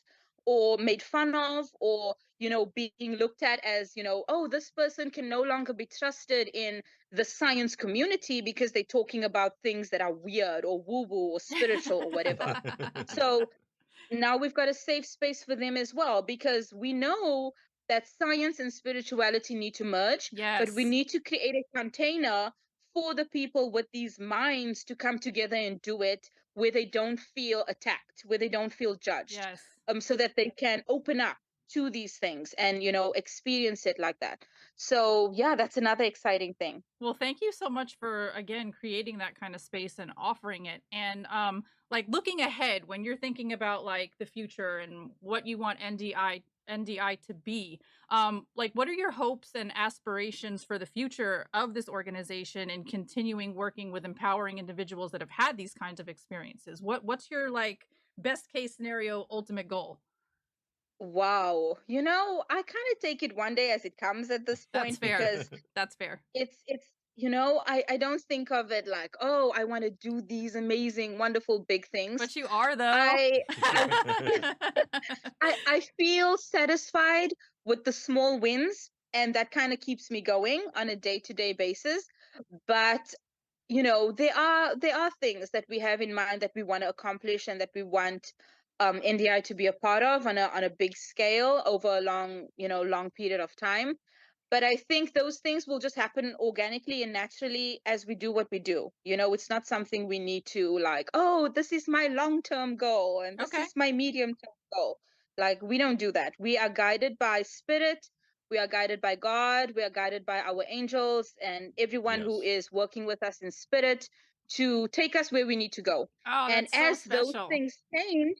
or made fun of, or, you know, being looked at as, you know, oh, this person can no longer be trusted in the science community because they're talking about things that are weird or woo-woo or spiritual or whatever. So now we've got a safe space for them as well, because we know that science and spirituality need to merge, but we Yes. need to create a container for the people with these minds to come together and do it where they don't feel attacked, where they don't feel judged, Yes. so that they can open up to these things and, you know, experience it like that. So yeah, that's another exciting thing. Well, thank you so much for, again, creating that kind of space and offering it. And like, looking ahead, when you're thinking about like the future and what you want NDI to be, like, what are your hopes and aspirations for the future of this organization and continuing working with empowering individuals that have had these kinds of experiences? What's your, like, best case scenario ultimate goal? Wow, you know, I kind of take it one day as it comes at this That's point, fair. because That's fair. it's you know, I don't think of it like, oh, I want to do these amazing wonderful big things. But you are, though. I I feel satisfied with the small wins, and that kind of keeps me going on a day-to-day basis. But there are things that we have in mind that we want to accomplish and that we want NDI to be a part of on a big scale over a long period of time. But I think those things will just happen organically and naturally as we do what we do. It's not something we need to like, oh, this is my long-term goal and this Okay. is my medium-term goal. Like, we don't do that. We are guided by spirit. We are guided by God. We are guided by our angels and everyone who Yes. is working with us in spirit to take us where we need to go. Oh, And that's so as those special. things change,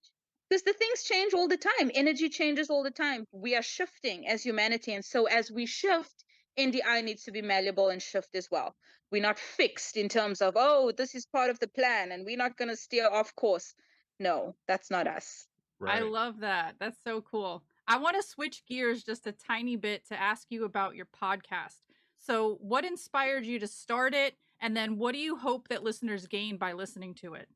because the things change all the time, energy changes all the time. We are shifting as humanity. And so as we shift, NDI needs to be malleable and shift as well. We're not fixed in terms of, oh, this is part of the plan and we're not going to steer off course. No, that's not us. I Right. love that. That's so cool. I want to switch gears just a tiny bit to ask you about your podcast. So, what inspired you to start it? And then, what do you hope that listeners gain by listening to it?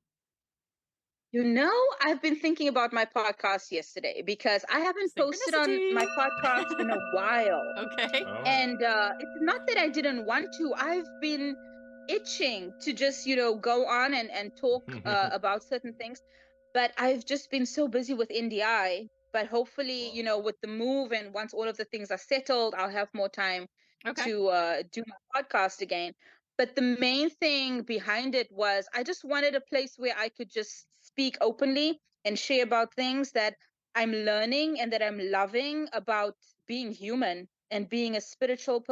I've been thinking about my podcast yesterday because I haven't posted on Synchronicity. my podcast in a while. Okay. Oh. And it's not that I didn't want to. I've been itching to just, go on and talk about certain things. But I've just been so busy with NDI. But hopefully, with the move and once all of the things are settled, I'll have more time Okay. to do my podcast again. But the main thing behind it was I just wanted a place where I could just speak openly and share about things that I'm learning and that I'm loving about being human and being a spiritual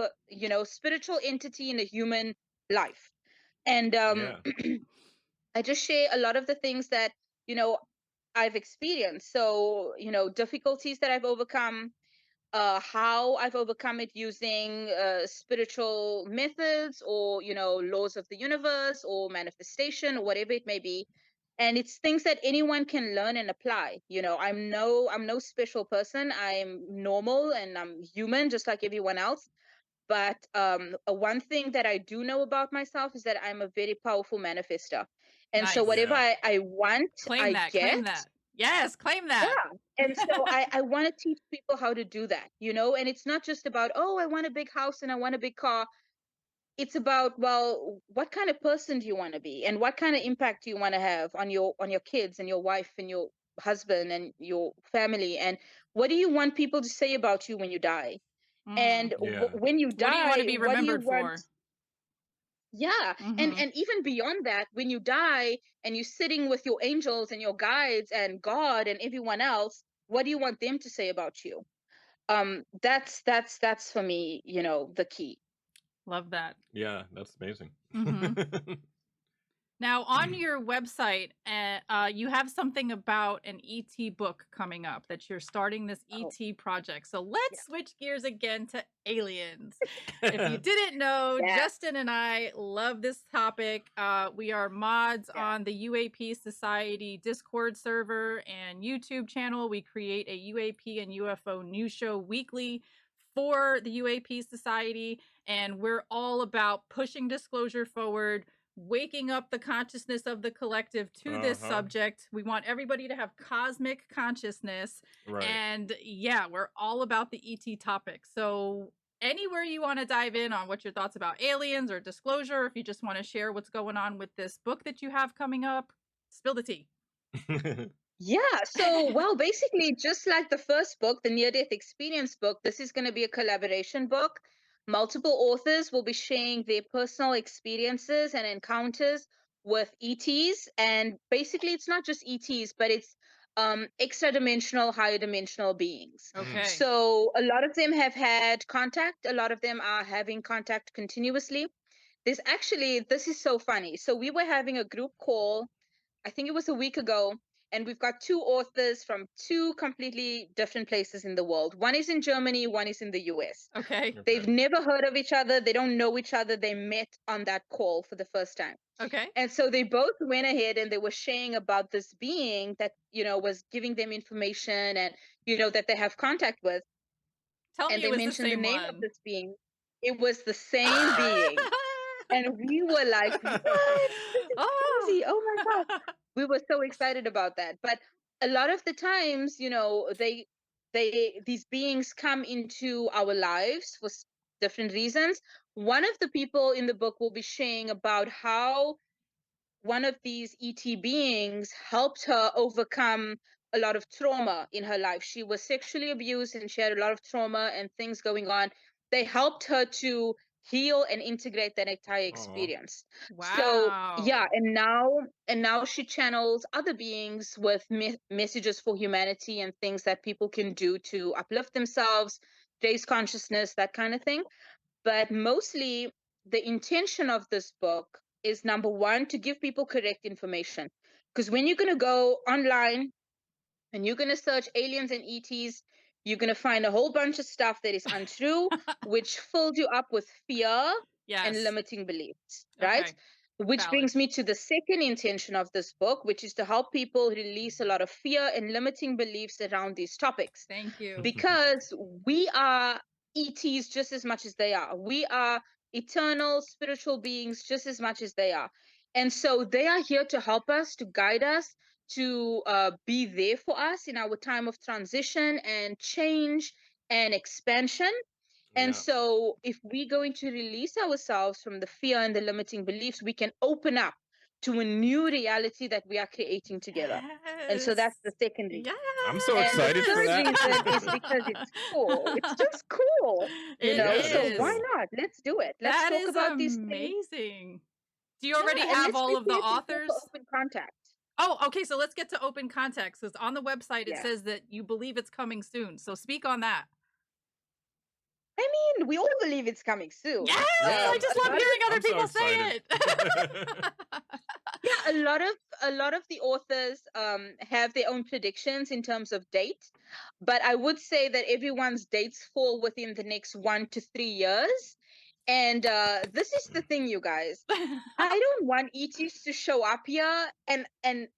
entity in a human life. And Yeah. I just share a lot of the things that, you know, I've experienced. So, difficulties that I've overcome, how I've overcome it using spiritual methods or, laws of the universe or manifestation or whatever it may be. And it's things that anyone can learn and apply. I'm no special person. I'm normal and I'm human just like everyone else. But one thing that I do know about myself is that I'm a very powerful manifester. And so Nice. whatever Yeah. I want, Claim I that. Claim get. that. Yes, claim Yeah. that. And so I want to teach people how to do that, and it's not just about, oh, I want a big house and I want a big car. It's about, well, what kind of person do you want to be? And what kind of impact do you want to have on your kids and your wife and your husband and your family? And what do you want people to say about you when you die? Mm. And Yeah. when you What do you want to die, be what do you remembered want? for? Yeah. and Mm-hmm. and even beyond that, when you die and you're sitting with your angels and your guides and God and everyone else, what do you want them to say about you? That's for me, the key. Love that. Yeah. That's amazing. Mm-hmm. Now, on your website, you have something about an ET book coming up that you're starting this Oh, ET project. So yeah. let's switch gears again to aliens. If you didn't know, Yeah. Justin and I love this topic. We are mods Yeah. on the UAP Society Discord server and YouTube channel. We create a UAP and UFO news show weekly for the UAP Society, and we're all about pushing disclosure forward, waking up the consciousness of the collective to this Uh-huh. subject. We want everybody to have cosmic consciousness. Right. And yeah, we're all about the ET topic. So, anywhere you want to dive in on what your thoughts about aliens or disclosure, if you just want to share what's going on with this book that you have coming up, spill the tea. Yeah. So, well, basically, just like the first book, the Near Death Experience book, this is going to be a collaboration book. Multiple authors will be sharing their personal experiences and encounters with ETs. And basically, it's not just ETs, but it's extra dimensional, higher dimensional beings. Mm. Okay. So, a lot of them have had contact, a lot of them are having contact continuously. This is so funny. So, we were having a group call, I think it was a week ago, and we've got two authors from two completely different places in the world. One is in Germany, one is in the US. Okay. They've Okay. never heard of each other, they don't know each other. They met on that call for the first time. Okay. And so they both went ahead and they were sharing about this being that, was giving them information and, that they have contact with. Tell me And it they was the mentioned the same name of one. this being. It was the same being. And we were like, what? This is Oh. crazy. Oh my God. We were so excited about that. But a lot of the times, these beings come into our lives for different reasons. one of the people in the book will be sharing about how one of these ET beings helped her overcome a lot of trauma in her life. She was sexually abused and she had a lot of trauma and things going on. They helped her to heal and integrate that entire Aw. experience. So yeah, Wow. and now she channels other beings with messages for humanity and things that people can do to uplift themselves, raise consciousness, that kind of thing. But mostly the intention of this book is, number one, to give people correct information. Because when you're going to go online and you're going to search aliens and ETs, you're going to find a whole bunch of stuff that is untrue, which fills you up with fear and Yes. limiting beliefs, right? Okay. Which Valid. brings me to the second intention of this book, which is to help people release a lot of fear and limiting beliefs around these topics. Thank you. Because we are ETs just as much as they are. We are eternal spiritual beings just as much as they are. And so they are here to help us, to guide us, to be there for us in our time of transition and change and expansion. And Yeah. so if we're going to release ourselves from the fear and the limiting beliefs, we can open up to a new reality that we are creating together. And so Yes. that's the second reason. Yes. I'm so And the excited for third that. reason is because it's cool. It's just cool, you It know? Yeah, So that's is. why cool. not? Let's do it. Let's That talk is about these things. amazing. Do you Yeah, already and have let's all of the prepare people for authors? open contact. Oh, okay. So let's get to open context because on the website it Yeah. says that you believe it's coming soon. So speak on that. I mean, we all believe it's coming soon. Yes, Yeah. I just A love lot of hearing other I'm so people say excited. it. yeah, a lot of the authors have their own predictions in terms of date, but I would say that everyone's dates fall within the next 1 to 3 years. And this is the thing, you guys. I don't want ETs to show up here and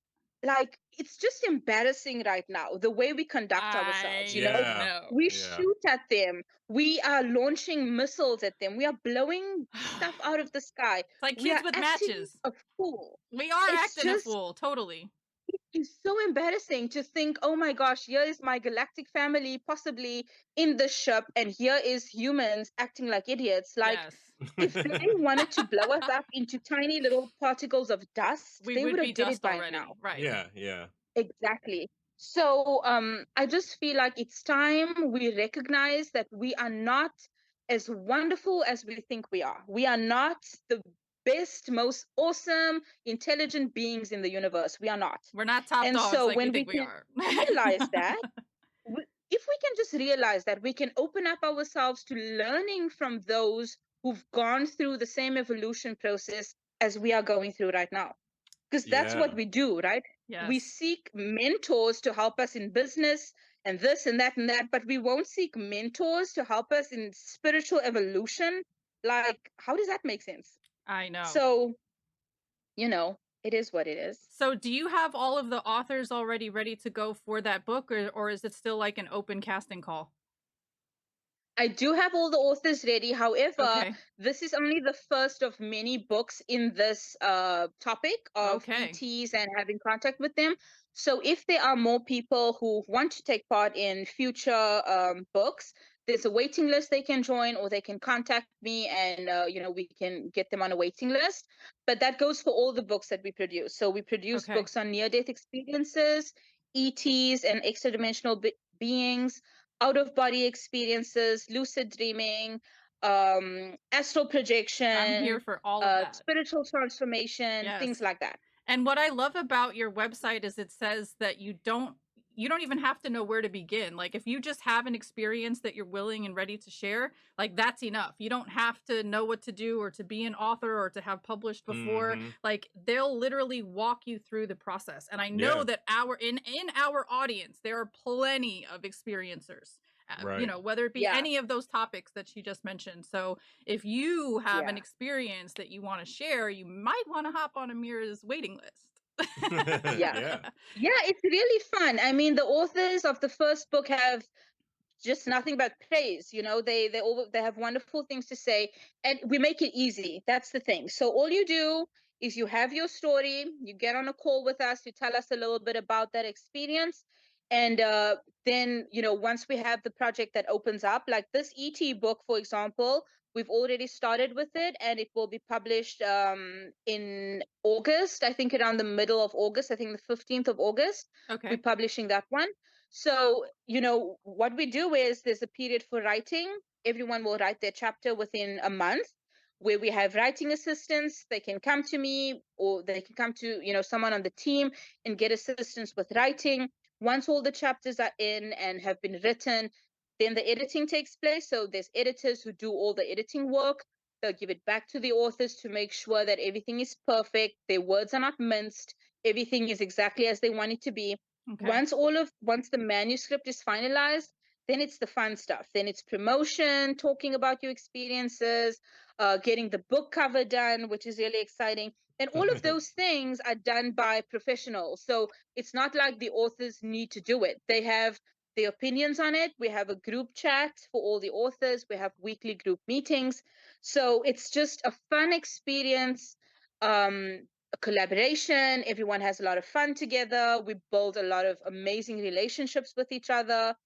like it's just embarrassing right now the way we conduct ourselves, you know? I Yeah. know. We Yeah. shoot at them. We are launching missiles at them. We are blowing stuff out of the sky. It's like We kids are with acting matches. a fool. We are It's acting a just fool, totally. it's so embarrassing to think, oh my gosh, here is my galactic family possibly in the ship, and here is humans acting like idiots. Like Yes. if they wanted to blow us up into tiny little particles of dust, We they would would be have did it dust by already. now. Right. Yeah. Yeah. Exactly. So I just feel like it's time we recognize that we are not as wonderful as we think we are. We are not the best, most awesome, intelligent beings in the universe. We are not. We're not top And dogs so like we when we think we can are. realize that, if we can just realize that we can open up ourselves to learning from those who've gone through the same evolution process as we are going through right now, because that's Yeah. what we do, right? We Yes. seek mentors to help us in business and this and that and that, but we won't seek mentors to help us in spiritual evolution. Like, how does that make sense? I know. So, you know, it is what it is. So do you have all of the authors already ready to go for that book, or is it still like an open casting call? I do have all the authors ready. However, Okay. this is only the first of many books in this topic of Okay. ETs and having contact with them. So if there are more people who want to take part in future books, there's a waiting list they can join, or they can contact me and, you know, we can get them on a waiting list. But that goes for all the books that we produce. So we produce Okay. books on near-death experiences, ETs and extra-dimensional beings, out of body experiences, lucid dreaming, astral I'm projection, here for all of that. spiritual transformation, Yes. things like that. And what I love about your website is it says that you don't even have to know where to begin. Like if you just have an experience that you're willing and ready to share, like that's enough. You don't have to know what to do or to be an author or to have published before. Mhm. Like they'll literally walk you through the process. And I know Yeah. that in our audience there are plenty of experiencers. You Right. know, whether it be Yeah. any of those topics that she just mentioned. So if you have an Yeah. experience that you want to share, you might want to hop on Ameera's waiting list. Yeah. Yeah, it's really fun. I mean, the authors of the first book have just nothing but praise. You know, they have wonderful things to say, and we make it easy. That's the thing. So all you do is you have your story, you get on a call with us, you tell us a little bit about that experience, and then, you know, once we have the project that opens up, like this ET book, for example, We've already started with it, and it will be published in August. I think around the middle of August. I think the 15th of August. Okay. We're publishing that one. So, what we do is there's a period for writing. Everyone will write their chapter within a month, where we have writing assistants. They can come to me, or they can come to, someone on the team and get assistance with writing. Once all the chapters are in and have been written, then the editing takes place. So there's editors who do all the editing work. They'll give it back to the authors to make sure that everything is perfect. Their words are not minced. Everything is exactly as they want it to be. Okay. Once the manuscript is finalized, then it's the fun stuff. Then it's promotion, talking about your experiences, getting the book cover done, which is really exciting. And all of those things are done by professionals. So it's not like the authors need to do it. They have their opinions on it. We have a group chat for all the authors. We have weekly group meetings. So it's just a fun experience, a collaboration. Everyone has a lot of fun together. We build a lot of amazing relationships with each other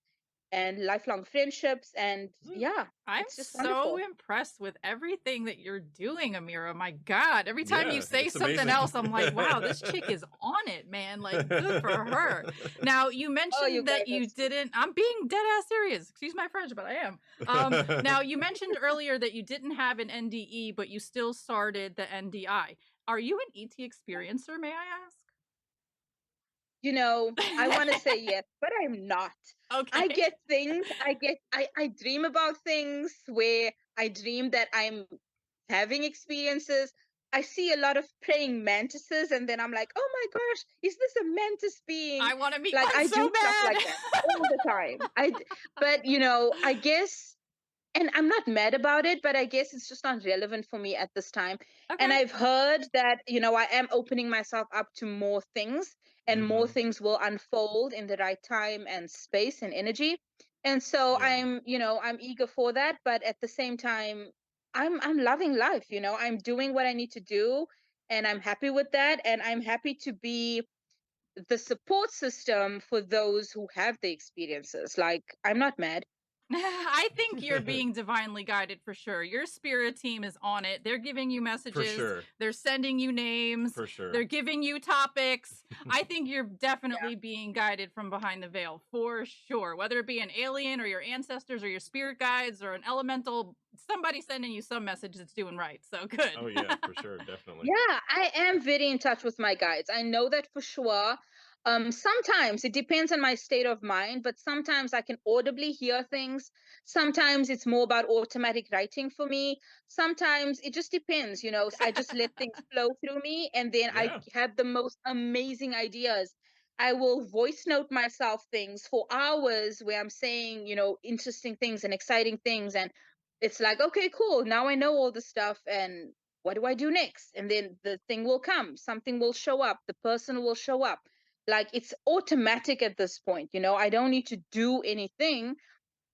and lifelong friendships. And yeah, I'm it's just so wonderful. impressed with everything that you're doing, Ameera. My God, every time you say it's something amazing. else, I'm like, wow, this chick is on it, man. Like, good for her. Now, you mentioned that you didn't, I'm being dead ass serious. Excuse my French, but I am. Now, you mentioned earlier that you didn't have an NDE, but you still started the NDI. Are you an ET experiencer, may I ask? I want to say yes, but I'm not. Okay. I get things. I dream about things where I dream that I'm having experiences. I see a lot of praying mantises, and then I'm like, oh my gosh, is this a mantis being? I want to meet like one I so do bad. stuff like that all the time. But I guess, and I'm not mad about it, but I guess it's just not relevant for me at this time. Okay. And I've heard that, I am opening myself up to more things, and more things will unfold in the right time and space and energy. And so I'm eager for that. But at the same time, I'm loving life. I'm doing what I need to do, and I'm happy with that. And I'm happy to be the support system for those who have the experiences. Like, I'm not mad. I think you're being divinely guided for sure. Your spirit team is on it. They're giving you messages. For sure. They're sending you names. For sure. They're giving you topics. I think you're definitely being guided from behind the veil, for sure. Whether it be an alien or your ancestors or your spirit guides or an elemental, somebody's sending you some message that's doing right. So good. Oh yeah, for sure, definitely. Yeah, I am very in touch with my guides. I know that for sure. Sometimes it depends on my state of mind, but sometimes I can audibly hear things. Sometimes it's more about automatic writing for me. Sometimes it just depends, I just let things flow through me, and then I have the most amazing ideas. I will voice note myself things for hours where I'm saying, interesting things and exciting things. And it's like, okay, cool. Now I know all the stuff, and what do I do next? And then the thing will come, something will show up, the person will show up. Like, it's automatic at this point. I don't need to do anything.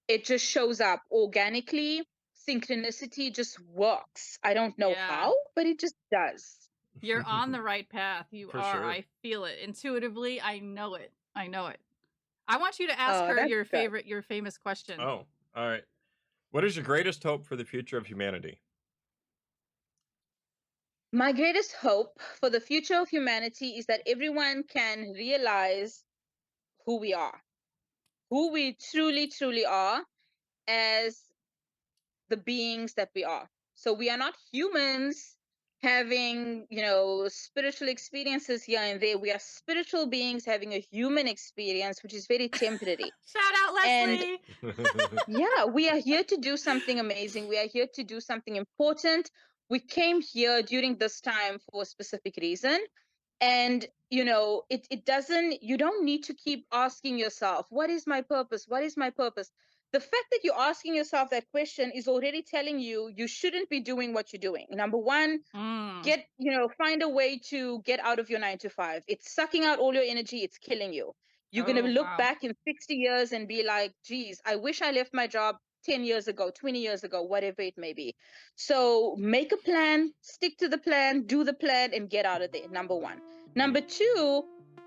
It just shows up organically. Synchronicity just works. I don't know how, but it just does. You're on the right path. You For are. sure. I feel it intuitively. I know it. I know it. I want you to ask her that's your good. your famous question. Oh, all right. What is your greatest hope for the future of humanity? My greatest hope for the future of humanity is that everyone can realize who we are, who we truly, truly are as the beings that we are. So we are not humans having, spiritual experiences here and there. We are spiritual beings having a human experience, which is very temporary. Shout out, Leslie. And yeah, we are here to do something amazing. We are here to do something important. We came here during this time for a specific reason. And it doesn't, you don't need to keep asking yourself, what is my purpose? What is my purpose? The fact that you're asking yourself that question is already telling you shouldn't be doing what you're doing. Number one, find a way to get out of your 9 to 5. It's sucking out all your energy. It's killing you. You're going to look back in 60 years and be like, geez, I wish I left my job 10 years ago, 20 years ago, whatever it may be. So make a plan, stick to the plan, do the plan, and get out of there. Number one. Number two,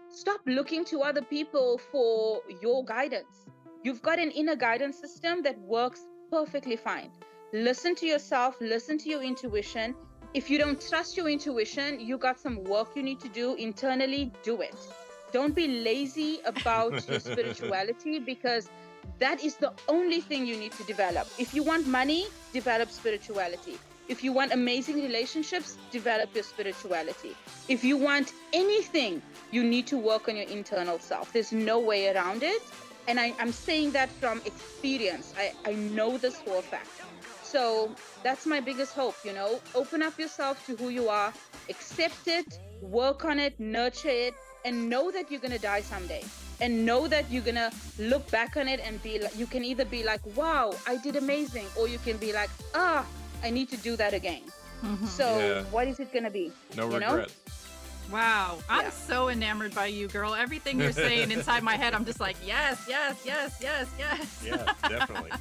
stop looking to other people for your guidance. You've got an inner guidance system that works perfectly fine. Listen to yourself, listen to your intuition. If you don't trust your intuition, you got some work you need to do internally, do it. Don't be lazy about your spirituality, because that is the only thing you need to develop. If you want money, develop spirituality. If you want amazing relationships, develop your spirituality. If you want anything, you need to work on your internal self. There's no way around it. And I'm saying that from experience. I know this for a fact. So that's my biggest hope, open up yourself to who you are, accept it, work on it, nurture it, and know that you're going to die someday. And know that you're going to look back on it and be like, you can either be like, wow, I did amazing. Or you can be like, I need to do that again. So what is it going to be? No regrets. Wow, I'm so enamored by you, girl. Everything you're saying inside my head, I'm just like, yes, yes, yes, yes, yes. Yeah, definitely.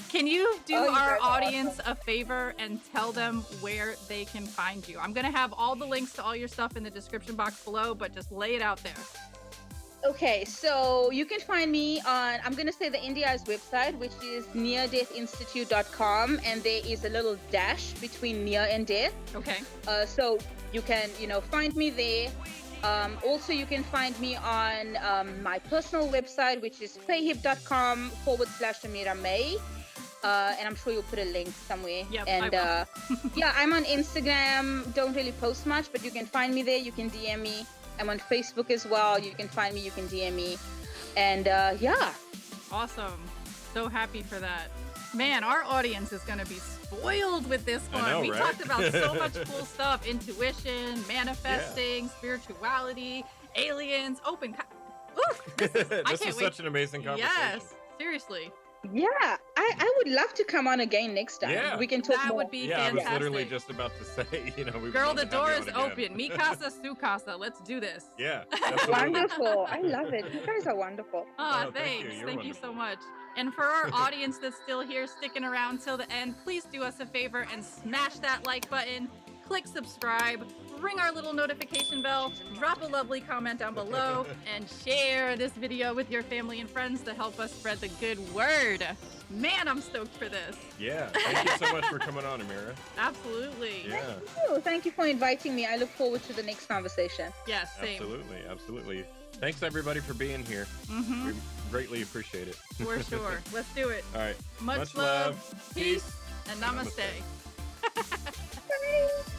Can you do our audience a favor and tell them where they can find you? I'm going to have all the links to all your stuff in the description box below, but just lay it out there. Okay, so you can find me on, I'm going to say the NDI's website, which is neardeathinstitute.com, and there is a little dash between near and death. Okay. So you can, find me there. Also, you can find me on my personal website, which is payhip.com/Ameera May. And I'm sure you'll put a link somewhere. Yep, and I'm on Instagram. Don't really post much, but you can find me there. You can DM me. I'm on Facebook as well. You can find me. You can DM me. And Awesome. So happy for that. Man, our audience is going to be spoiled with this one. I know, we right? talked about so much cool stuff: intuition, manifesting, spirituality, aliens, open. This is such an amazing conversation. Yes, seriously. Yeah, I would love to come on again next time. Yeah. We can talk That more. would be I was fantastic. literally just about to say, we Girl, would the love to have door you is on again. open. Mi casa, su casa. Let's do this. Yeah, absolutely. Wonderful. I love it. You guys are wonderful. Ah, Oh, thank you. thanks. You're Thank you so wonderful. much. And for our audience that's still here, sticking around till the end, please do us a favor and smash that like button, click subscribe, ring our little notification bell, drop a lovely comment down below, and share this video with your family and friends to help us spread the good word. Man, I'm stoked for this. Yeah, thank you so much for coming on, Ameera. Absolutely. Yeah, Thank you for inviting me. I look forward to the next conversation. Yes, same. absolutely. Thanks everybody for being here. We greatly appreciate it. For sure. Let's do it. All right. Much love, peace, and namaste. Namaste. Bye.